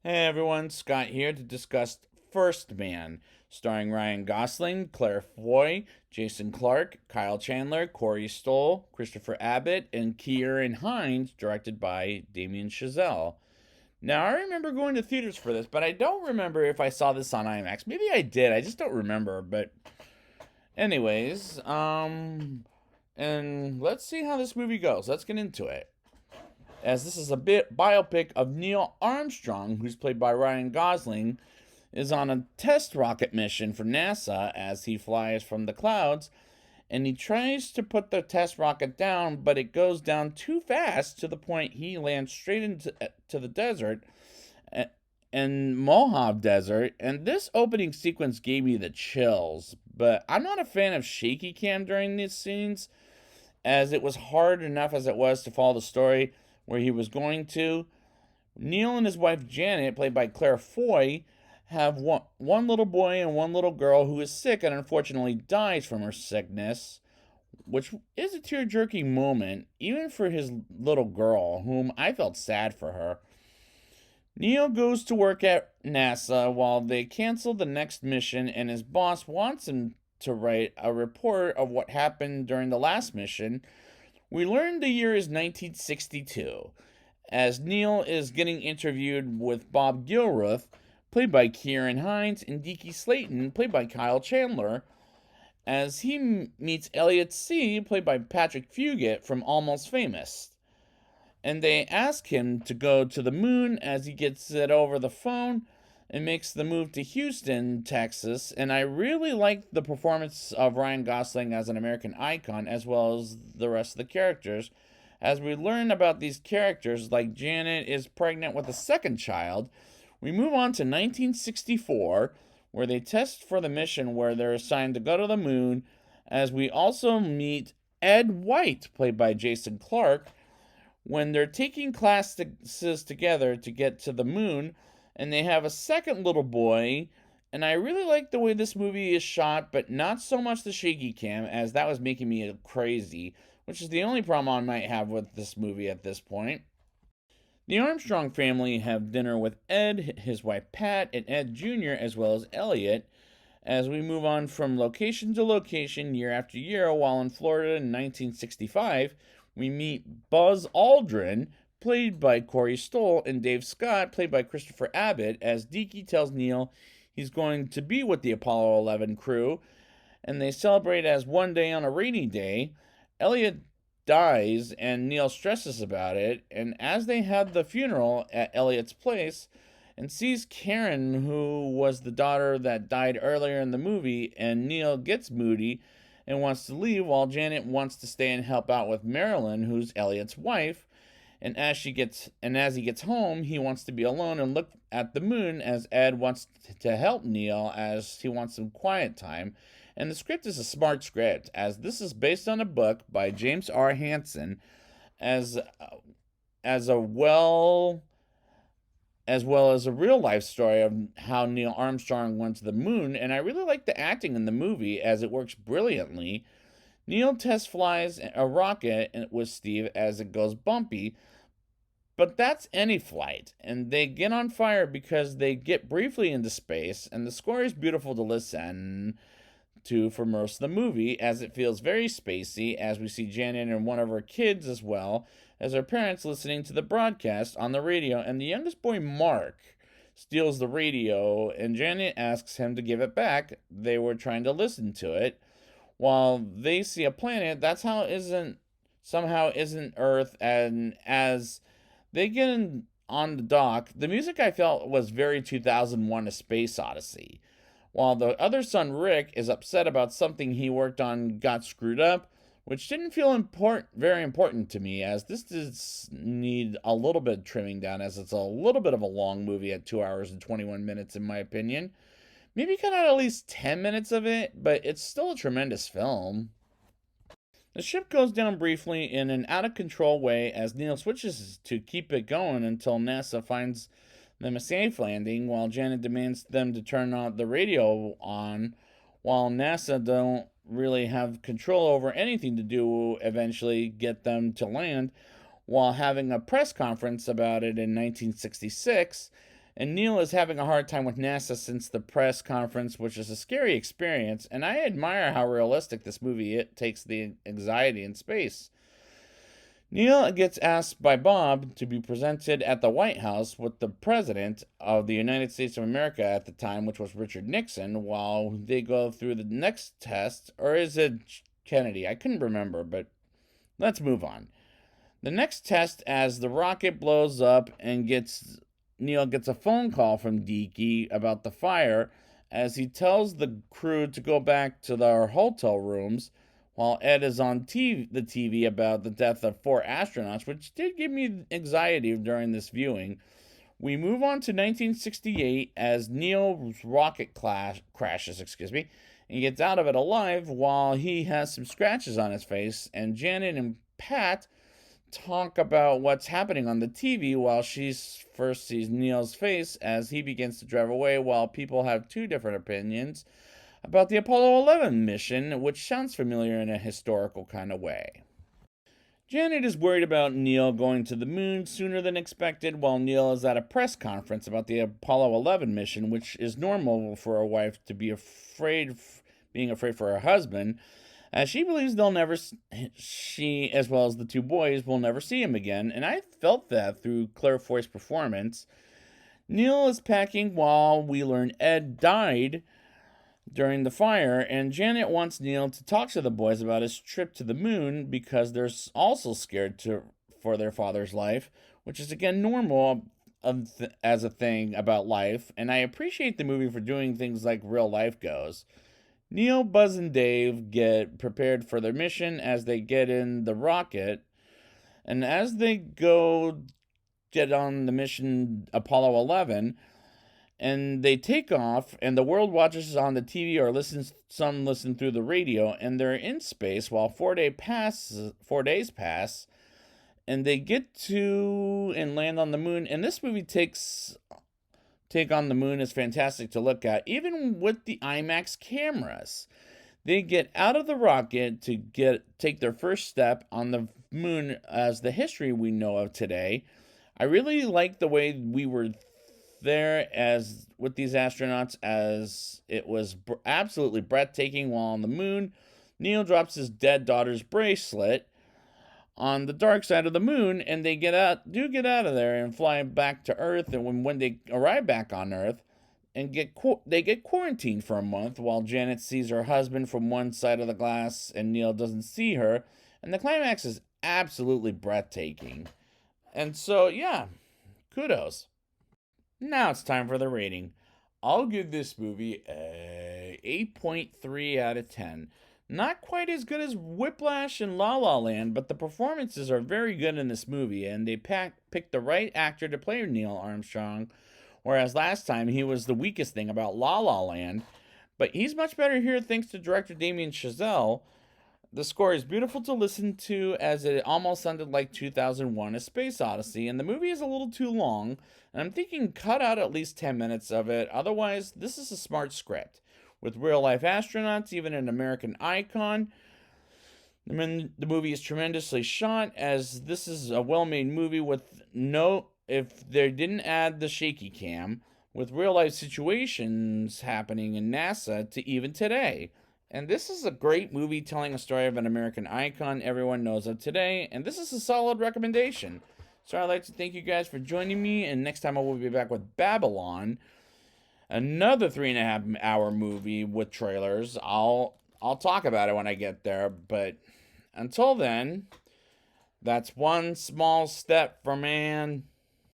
Hey everyone, Scott here to discuss First Man, starring Ryan Gosling, Claire Foy, Jason Clarke, Kyle Chandler, Corey Stoll, Christopher Abbott, and Kieran Hines, directed by Damien Chazelle. Now, I remember going to theaters for this, but I don't remember if I saw this on IMAX. Maybe I did, I just don't remember. But, anyways, and let's see how this movie goes. Let's get into it, as this is a bit biopic of Neil Armstrong, who's played by Ryan Gosling, is on a test rocket mission for NASA as he flies from the clouds, and he tries to put the test rocket down, but it goes down too fast to the point he lands straight into to the desert, in Mojave Desert, and this opening sequence gave me the chills. But I'm not a fan of shaky cam during these scenes, as it was hard enough as it was to follow the story where he was going to. Neil and his wife Janet, played by Claire Foy, have one little boy and one little girl who is sick and unfortunately dies from her sickness, which is a tear-jerking moment, even for his little girl, whom I felt sad for her. Neil goes to work at NASA while they cancel the next mission, and his boss wants him to write a report of what happened during the last mission. We learn the year is 1962, as Neil is getting interviewed with Bob Gilruth, played by Kieran Hines, and Deaky Slayton, played by Kyle Chandler, as he meets Elliot C., played by Patrick Fugit from Almost Famous. And they ask him to go to the moon, as he gets it over the phone and makes the move to Houston, Texas. And I really like the performance of Ryan Gosling as an American icon, as well as the rest of the characters. As we learn about these characters, like Janet is pregnant with a second child, we move on to 1964, where they test for the mission where they're assigned to go to the moon, as we also meet Ed White, played by Jason Clarke, when they're taking classes together to get to the moon, and they have a second little boy. And I really like the way this movie is shot, but not so much the shaky cam, as that was making me crazy, which is the only problem I might have with this movie at this point. The Armstrong family have dinner with Ed, his wife Pat, and Ed Jr., as well as Elliot, as we move on from location to location year after year. While in Florida in 1965, we meet Buzz Aldrin, played by Corey Stoll, and Dave Scott, played by Christopher Abbott, as Deaky tells Neil he's going to be with the Apollo 11 crew, and they celebrate as one day on a rainy day. Elliot dies, and Neil stresses about it, and as they have the funeral at Elliot's place, and sees Karen, who was the daughter that died earlier in the movie, and Neil gets moody and wants to leave, while Janet wants to stay and help out with Marilyn, who's Elliot's wife. And as he gets home, he wants to be alone and look at the moon, as Ed wants to help Neil, as he wants some quiet time. And the script is a smart script, as this is based on a book by James R. Hansen, as as a well as well as a real life story of how Neil Armstrong went to the moon. And I really like the acting in the movie, as it works brilliantly. Neil test flies a rocket with Steve as it goes bumpy, but that's any flight, and they get on fire because they get briefly into space, and the score is beautiful to listen to for most of the movie, as it feels very spacey, as we see Janet and one of her kids, as well as her parents, listening to the broadcast on the radio, and the youngest boy, Mark, steals the radio, and Janet asks him to give it back. They were trying to listen to it while they see a planet that's how isn't somehow isn't Earth. And as they get on the dock, the music I felt was very 2001: A Space Odyssey, while the other son, Rick, is upset about something he worked on got screwed up, which didn't feel very important to me, as this does need a little bit of trimming down, as it's a little bit of a long movie at 2 hours and 21 minutes, in my opinion. Maybe cut out at least 10 minutes of it, but it's still a tremendous film. The ship goes down briefly in an out of control way, as Neil switches to keep it going until NASA finds them a safe landing, while Janet demands them to turn on the radio on, while NASA don't really have control over anything to do eventually get them to land, while having a press conference about it in 1966. And Neil is having a hard time with NASA since the press conference, which is a scary experience, and I admire how realistic this movie takes the anxiety in space. Neil gets asked by Bob to be presented at the White House with the President of the United States of America at the time, which was Richard Nixon, while they go through the next test. Or is it Kennedy? I couldn't remember, but let's move on. The next test, as the rocket blows up and Neil gets a phone call from Deaky about the fire, as he tells the crew to go back to their hotel rooms, while Ed is on the TV about the death of 4 astronauts, which did give me anxiety during this viewing. We move on to 1968 as Neil's rocket crashes, and he gets out of it alive while he has some scratches on his face, and Janet and Pat talk about what's happening on the TV while she first sees Neil's face as he begins to drive away, while people have two different opinions about the Apollo 11 mission, which sounds familiar in a historical kind of way. Janet is worried about Neil going to the moon sooner than expected, while Neil is at a press conference about the Apollo 11 mission, which is normal for a wife to be being afraid for her husband, as she believes she, as well as the two boys, will never see him again, and I felt that through Claire Foy's performance. Neil is packing while we learn Ed died during the fire, and Janet wants Neil to talk to the boys about his trip to the moon because they're also scared for their father's life, which is again normal as a thing about life, and I appreciate the movie for doing things like real life goes. Neil, Buzz, and Dave get prepared for their mission as they get in the rocket, and as they get on the mission Apollo 11, and they take off, and the world watches on the TV or some listen through the radio, and they're in space while 4 days pass, and they get to and land on the moon. And this movie Take on the Moon is fantastic to look at, even with the IMAX cameras. They get out of the rocket to take their first step on the moon as the history we know of today. I really like the way we were there as with these astronauts, as it was absolutely breathtaking while on the moon. Neil drops his dead daughter's bracelet on the dark side of the moon, and they get out of there and fly back to Earth. And when they arrive back on Earth and they get quarantined for a month while Janet sees her husband from one side of the glass and Neil doesn't see her, and the climax is absolutely breathtaking. And so yeah, kudos. Now it's time for the rating. I'll give this movie a 8.3 out of 10. Not quite as good as Whiplash and La La Land, but the performances are very good in this movie, and they picked the right actor to play Neil Armstrong, whereas last time he was the weakest thing about La La Land. But he's much better here thanks to director Damien Chazelle. The score is beautiful to listen to, as it almost sounded like 2001: A Space Odyssey, and the movie is a little too long, and I'm thinking cut out at least 10 minutes of it. Otherwise, this is a smart script with real-life astronauts, even an American icon. The movie is tremendously shot, as this is a well-made movie if they didn't add the shaky cam, with real-life situations happening in NASA to even today. And this is a great movie telling a story of an American icon everyone knows of today, and this is a solid recommendation. So I'd like to thank you guys for joining me, and next time I will be back with Babylon, another 3.5 hour movie with trailers. I'll talk about it when I get there, but until then, that's one small step for man,